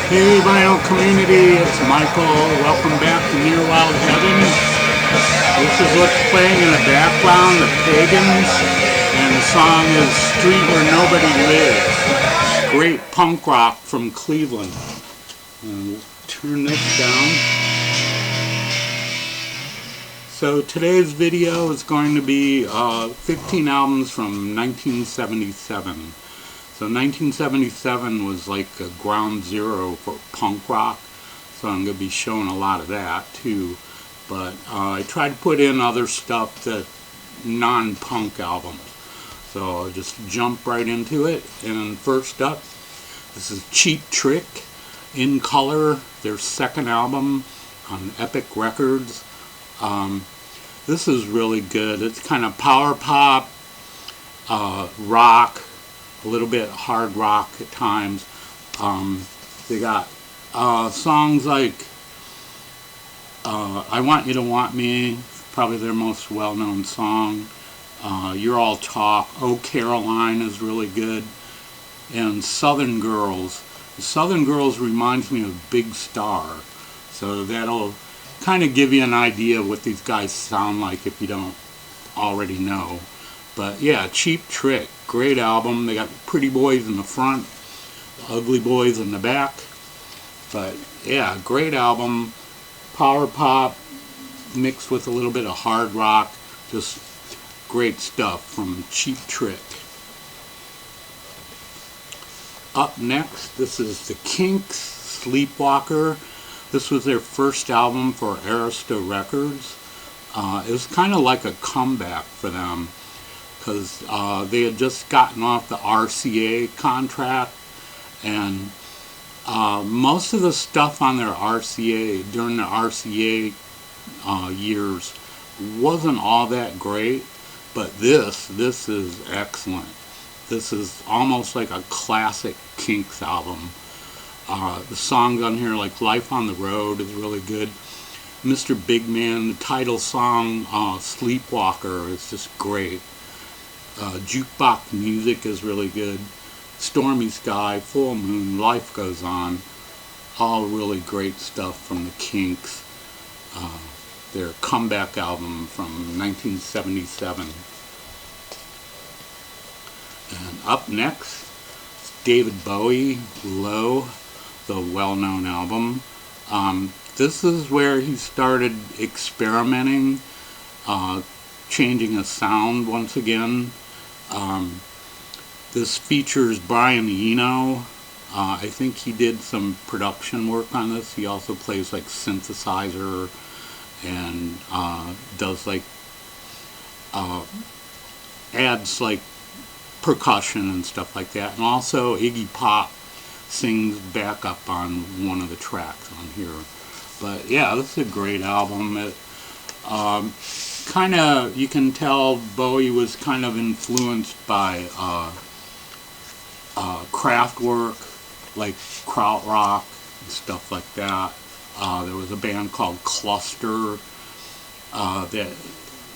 Hey vinyl community, it's Michael. Welcome back to Near Wild Heaven. This is what's playing in the background, the Pagans, and the song is Street Where Nobody Lives. Great punk rock from Cleveland. And we'll turn this down. So today's video is going to be 15 albums from 1977. So 1977 was like a ground zero for punk rock, so I'm going to be showing a lot of that too. But I tried to put in other stuff that non-punk albums. So I'll just jump right into it. And first up, this is Cheap Trick, In Color, their second album on Epic Records. This is really good. It's kind of power pop, rock, a little bit hard rock at times. They got songs like I Want You to Want Me, probably their most well-known song. You're All Talk. Oh Caroline is really good. And Southern Girls. Southern Girls reminds me of Big Star. So that'll kind of give you an idea of what these guys sound like if you don't already know. But yeah, Cheap Trick, great album. They got Pretty Boys in the front, Ugly Boys in the back. But yeah, great album. Power pop mixed with a little bit of hard rock. Just great stuff from Cheap Trick. Up next, this is the Kinks, Sleepwalker. This was their first album for Orchestra Records. It was kind of like a comeback for them, because they had just gotten off the RCA contract, and most of the stuff on their RCA, during the RCA years, wasn't all that great, but this is excellent. This is almost like a classic Kinks album. The songs on here, like Life on the Road, is really good. Mr. Big Man, the title song, Sleepwalker, is just great. Jukebox Music is really good. Stormy Sky, Full Moon, Life Goes On, all really great stuff from the Kinks. Their comeback album from 1977. And up next, David Bowie, Low, the well-known album. This is where he started experimenting, changing his sound once again. This features Brian Eno. I think he did some production work on this. He also plays like synthesizer and does like adds like percussion and stuff like that. And also Iggy Pop sings backup on one of the tracks on here. But yeah, this is a great album. It kind of, you can tell Bowie was kind of influenced by Kraftwerk, like krautrock and stuff like that. There was a band called Cluster that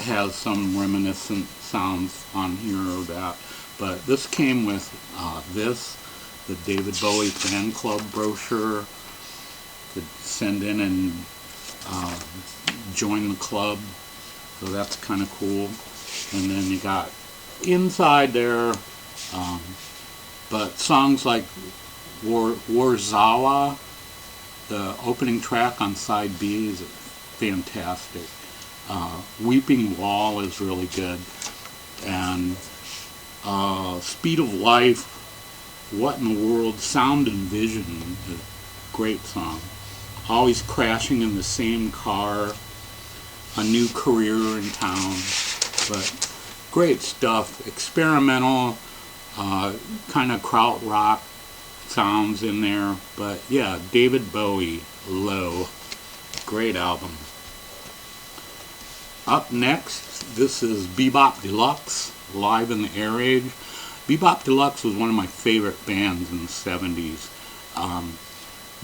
has some reminiscent sounds on here of that. But this came with the David Bowie fan club brochure. Could send in and join the club. So that's kind of cool. And then you got inside there, but songs like Warzawa, the opening track on side B, is fantastic. Weeping Wall is really good. And Speed of Life, What in the World, Sound and Vision, is a great song. Always Crashing in the Same Car, A New Career in Town. But great stuff. Experimental, kind of krautrock sounds in there. But yeah, David Bowie, Low. Great album. Up next, this is Bebop Deluxe, Live in the Air Age. Bebop Deluxe was one of my favorite bands in the 70s.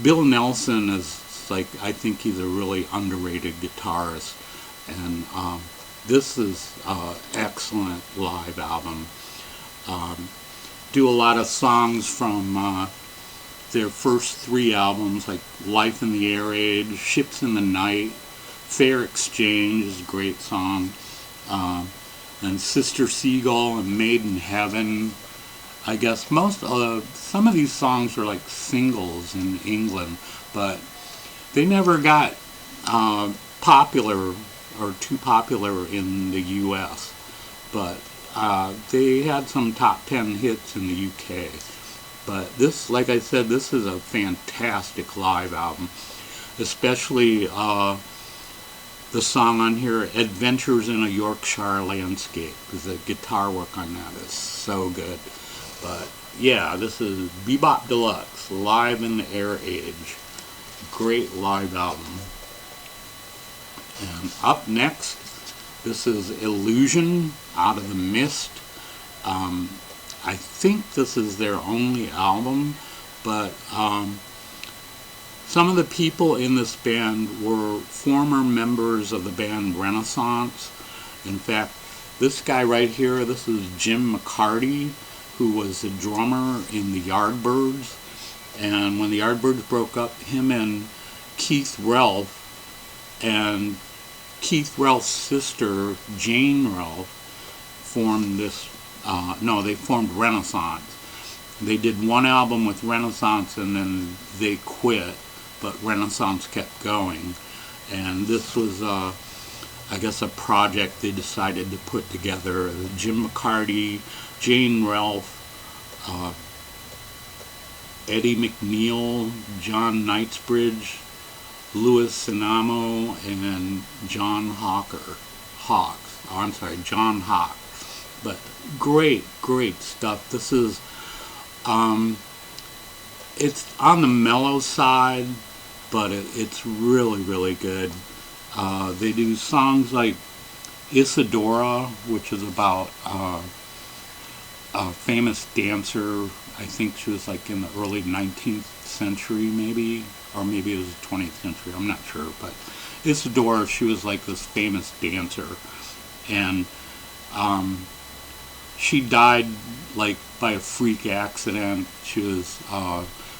Bill Nelson is like, I think he's a really underrated guitarist. And this is an excellent live album. Do a lot of songs from their first 3 albums, like Life in the Air Age, Ships in the Night, Fair Exchange is a great song, and Sister Seagull and Made in Heaven. I guess some of these songs were like singles in England, but they never got popular or too popular in the US. But they had some top 10 hits in the UK. But this, like I said, this is a fantastic live album, especially the song on here, Adventures in a Yorkshire Landscape, because the guitar work on that is so good. But yeah, this is Bebop Deluxe, Live in the Air Age. Great live album. And up next, this is Illusion, Out of the Mist. I think this is their only album, but some of the people in this band were former members of the band Renaissance. In fact, this guy right here, this is Jim McCarty, who was a drummer in the Yardbirds. And when the Yardbirds broke up, him and Keith Relf and Keith Relf's sister, Jane Relf, formed this, they formed Renaissance. They did one album with Renaissance and then they quit, but Renaissance kept going. And this was, I guess, a project they decided to put together. Jim McCarty, Jane Relf, Eddie McNeil, John Knightsbridge, Louis Sinamo, and John John Hawk. But great stuff. This is, it's on the mellow side, but it's really good. They do songs like Isadora, which is about a famous dancer. I think she was like in the early 19th century maybe, or maybe it was the 20th century, I'm not sure. But Isadora, she was like this famous dancer, and she died like by a freak accident. She was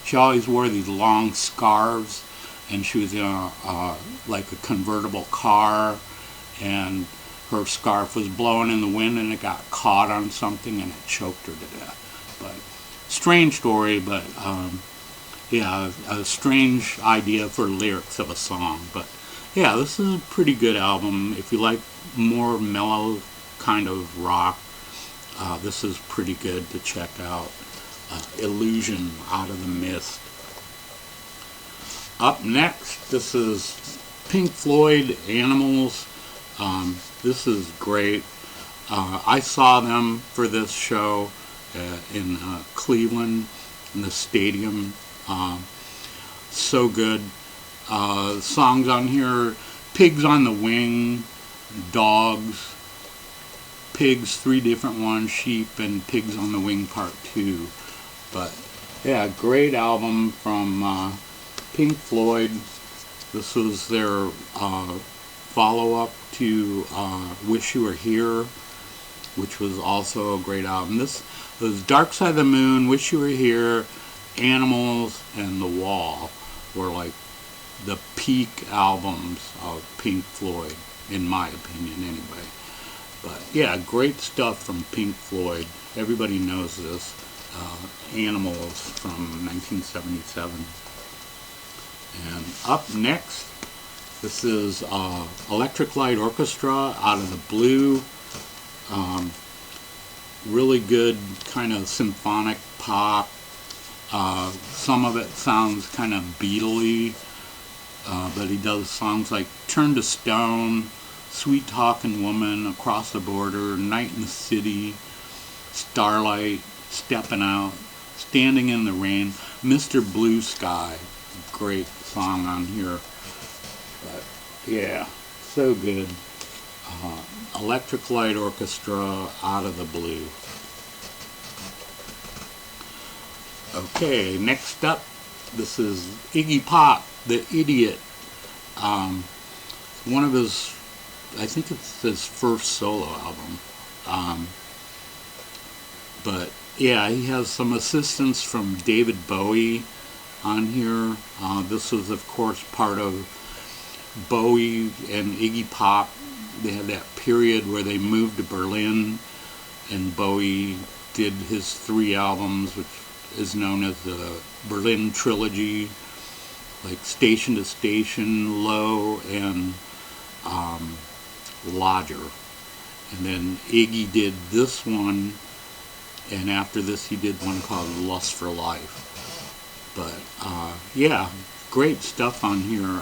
she always wore these long scarves, and she was in like a convertible car, and her scarf was blowing in the wind and it got caught on something and it choked her to death. But strange story, but yeah, a strange idea for lyrics of a song. But yeah, this is a pretty good album. If you like more mellow kind of rock, this is pretty good to check out. Illusion, Out of the Mist. Up next, this is Pink Floyd, Animals. This is great. I saw them for this show in Cleveland, in the stadium. So good. Songs on here, Pigs on the Wing, Dogs, Pigs, 3 different ones, Sheep, and Pigs on the Wing Part 2. But yeah, great album from Pink Floyd. This was their follow-up to Wish You Were Here, which was also a great album. This was Dark Side of the Moon, Wish You Were Here, Animals, and The Wall were like the peak albums of Pink Floyd, in my opinion anyway. But yeah, great stuff from Pink Floyd. Everybody knows this. Animals from 1977. And up next, this is Electric Light Orchestra, Out of the Blue. Really good kind of symphonic pop. Some of it sounds kind of Beatle-y, but he does songs like Turn to Stone, Sweet Talking Woman, Across the Border, Night in the City, Starlight, Stepping Out, Standing in the Rain, Mr. Blue Sky. Great song on here. But yeah, so good. Electric Light Orchestra, Out of the Blue. Okay, next up, this is Iggy Pop The Idiot. One of his, I think it's his first solo album. But yeah, he has some assistance from David Bowie on here. This was, of course, part of Bowie and Iggy Pop. They had that period where they moved to Berlin, and Bowie did his 3 albums, which is known as the Berlin Trilogy, like Station to Station, Low, and Lodger. And then Iggy did this one, and after this he did one called Lust for Life. But yeah, great stuff on here.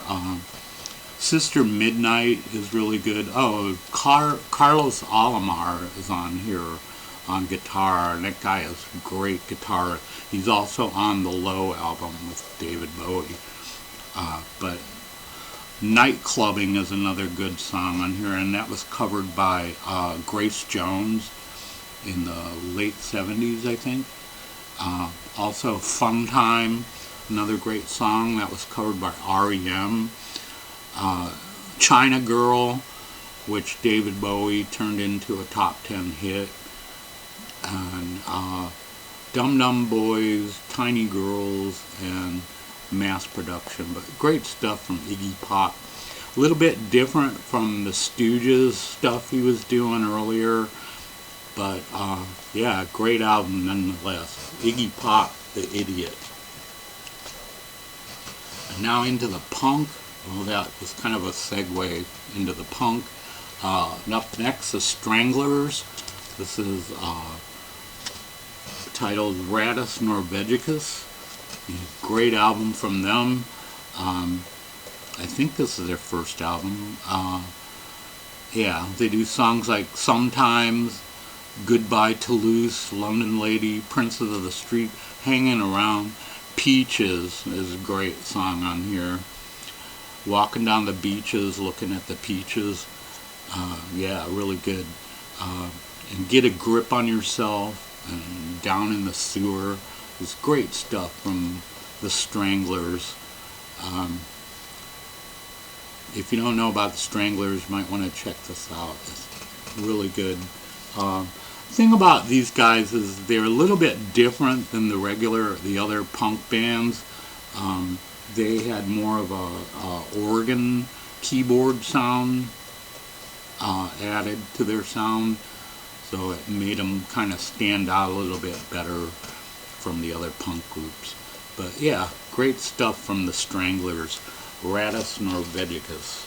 Sister Midnight is really good. Oh, Carlos Alomar is on here on guitar, and that guy is great guitar. He's also on the Low album with David Bowie. But Night Clubbing is another good song on here, and that was covered by Grace Jones in the late 70s, I think. Also Fun Time, another great song that was covered by R.E.M. China Girl, which David Bowie turned into a top 10 hit. And Dum Dum Boys, Tiny Girls, and Mass Production. But great stuff from Iggy Pop. A little bit different from the Stooges stuff he was doing earlier. But yeah, great album nonetheless. Iggy Pop The Idiot. And now into the punk. Well, that was kind of a segue into the punk. And up next, the Stranglers. This is titled Rattus Norvegicus. Great album from them. I think this is their first album. Yeah, they do songs like Sometimes, Goodbye Toulouse, London Lady, Princess of the Street, Hanging Around. Peaches is a great song on here. Walking down the beaches, looking at the peaches. Yeah, really good. And Get a Grip on Yourself, and Down in the Sewer. It's great stuff from the Stranglers. If you don't know about the Stranglers, you might want to check this out. It's really good. Thing about these guys is they're a little bit different than the other punk bands. They had more of a organ keyboard sound added to their sound, so it made them kind of stand out a little bit better from the other punk groups. But yeah, great stuff from the Stranglers, Rattus Norvegicus.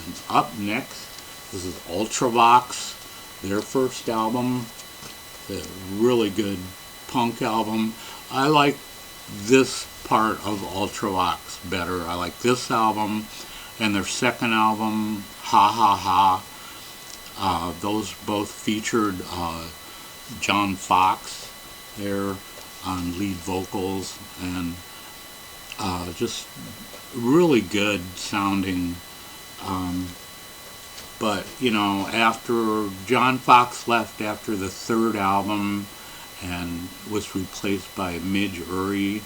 And up next, this is Ultravox, their first album. It's a really good punk album. I like this part of Ultravox better. I like this album and their second album, Ha Ha Ha. Those both featured John Fox there on lead vocals, and just really good sounding. But you know, after John Fox left after the third album and was replaced by Midge Uri,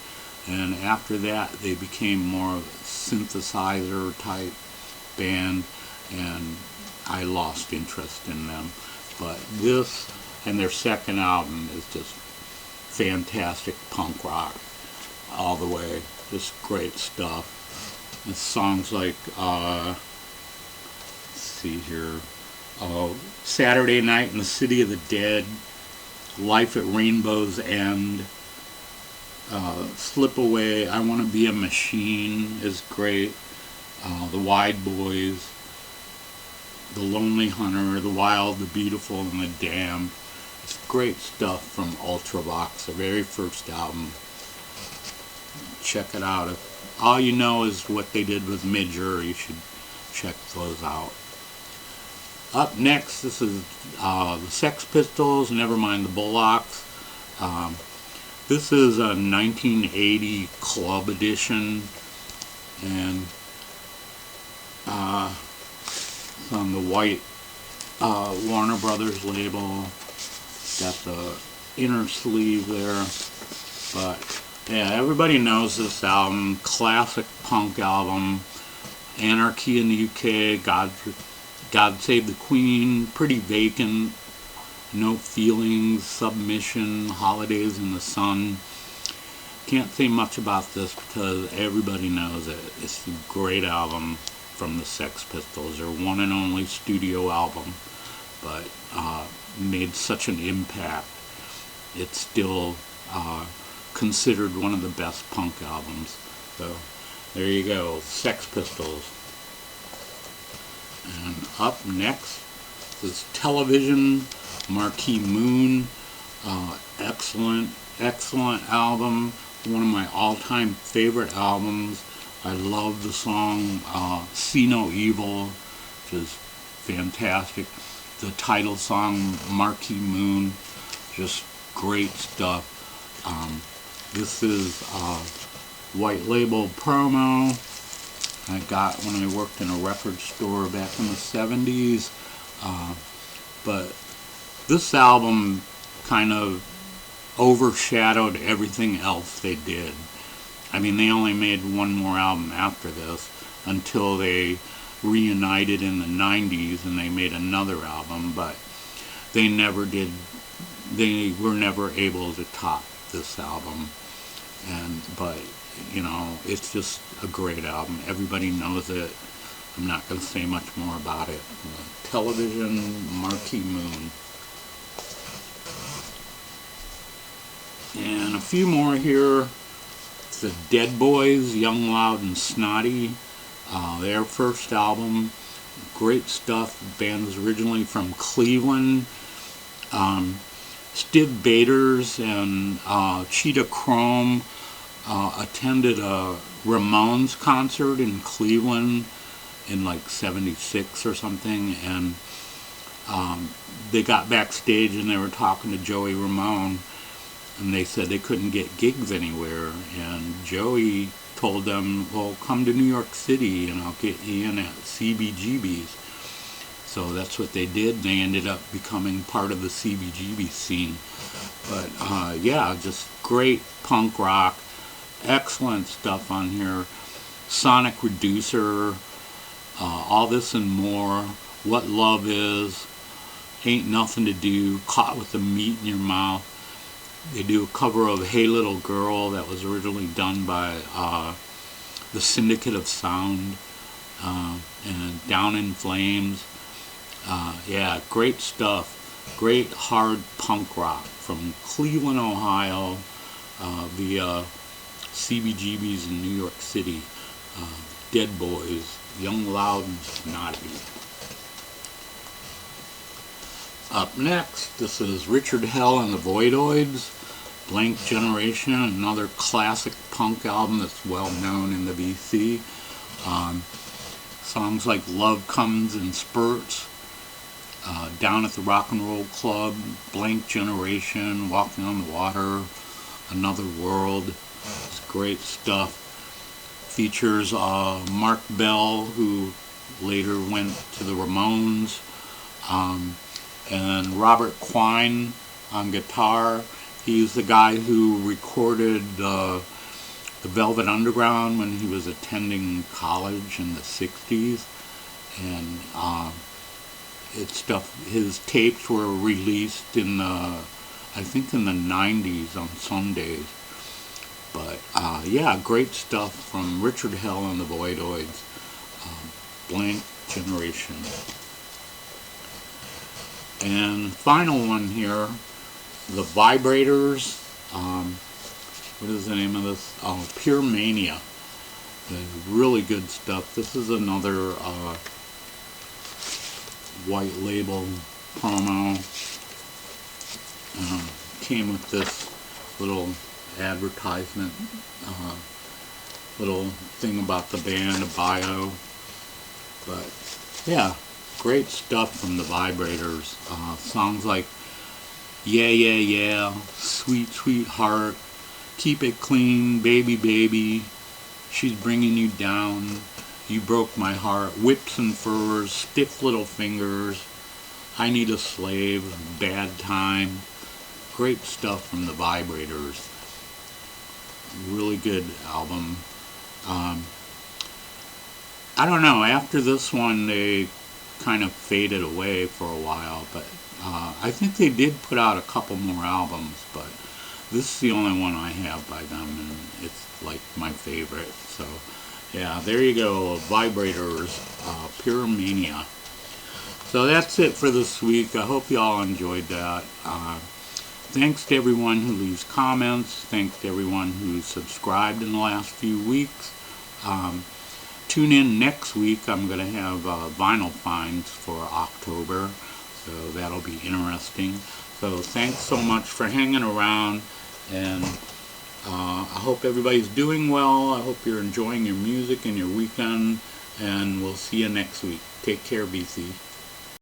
and after that they became more of a synthesizer type band, and I lost interest in them. But this and their second album is just fantastic punk rock all the way. Just great stuff. And songs like let's see here, Saturday Night in the City of the Dead, Life at Rainbow's End, Slip Away, I Want to Be a Machine is great, The Wide Boys, The Lonely Hunter, The Wild, The Beautiful, and The Damned. It's great stuff from Ultravox, their very first album. Check it out. If all you know is what they did with Midge Uri, you should check those out. Up next, this is the Sex Pistols, Nevermind the Bullocks. This is a 1980 club edition, and it's on the white Warner Brothers label. Got the inner sleeve there. But yeah, everybody knows this album. Classic punk album. Anarchy in the UK, God Save the Queen, Pretty Vacant, No Feelings, Submission, Holidays in the Sun. Can't say much about this because everybody knows it. It's a great album from the Sex Pistols. Their one and only studio album, but made such an impact. It's still considered one of the best punk albums. So there you go, Sex Pistols. And up next is Television, Marquee Moon. Excellent album. One of my all-time favorite albums. I love the song See No Evil, which is fantastic. The title song, Marquee Moon, just great stuff. This is white label promo I got when I worked in a record store back in the 70s. But this album kind of overshadowed everything else they did. I mean, they only made one more album after this until they reunited in the 90s and they made another album, but they were never able to top this album. But you know, it's just a great album. Everybody knows it. I'm not going to say much more about it. Television, Marquee Moon. And a few more here. The Dead Boys, Young, Loud, and Snotty. Their first album. Great stuff. The band was originally from Cleveland. Stiv Bators and Cheetah Chrome attended a Ramones concert in Cleveland in like 76 or something, and they got backstage and they were talking to Joey Ramone, and they said they couldn't get gigs anywhere, and Joey told them, well, come to New York City and I'll get you in at CBGB's. So that's what they did. They ended up becoming part of the CBGB scene. But yeah, just great punk rock. Excellent stuff on here. Sonic Reducer, All This and More, What Love Is, Ain't Nothing to Do, Caught with the Meat in Your Mouth. They do a cover of Hey Little Girl that was originally done by the Syndicate of Sound, and Down in Flames. Yeah, great stuff. Great hard punk rock from Cleveland, Ohio, via CBGB's in New York City. Dead Boys, Young, Loud, and Snotty. Up next, this is Richard Hell and the Voidoids, Blank Generation, another classic punk album that's well known in the BC. Songs like Love Comes in Spurts, Down at the Rock and Roll Club, Blank Generation, Walking on the Water, Another World. It's great stuff. Features Mark Bell, who later went to the Ramones, and Robert Quine on guitar. He's the guy who recorded the Velvet Underground when he was attending college in the 60s. And his tapes were released in I think in the 90s on Sundays. But yeah, great stuff from Richard Hell and the Voidoids, Blank Generation. And final one here, the Vibrators. What is the name of this? Oh, Pure Mania. Really good stuff. This is another white label promo. Came with this little advertisement, little thing about the band, a bio. But yeah, great stuff from the Vibrators. Songs like Yeah, Yeah, Yeah, Sweet, Sweet Heart, Keep It Clean, Baby, Baby, She's Bringing You Down, You Broke My Heart, Whips and Furs, Stiff Little Fingers, I Need a Slave, Bad Time. Great stuff from the Vibrators. Really good album. I don't know, after this one they kind of faded away for a while, but I think they did put out a couple more albums, but This is the only one I have by them, and it's like my favorite. So, yeah, there you go, Vibrators, Pure Mania. So that's it for this week. I hope you all enjoyed that. Thanks to everyone who leaves comments. Thanks to everyone who subscribed in the last few weeks. Tune in next week. I'm going to have vinyl finds for October, so that'll be interesting. So thanks so much for hanging around, and I hope everybody's doing well. I hope you're enjoying your music and your weekend, and we'll see you next week. Take care, BC.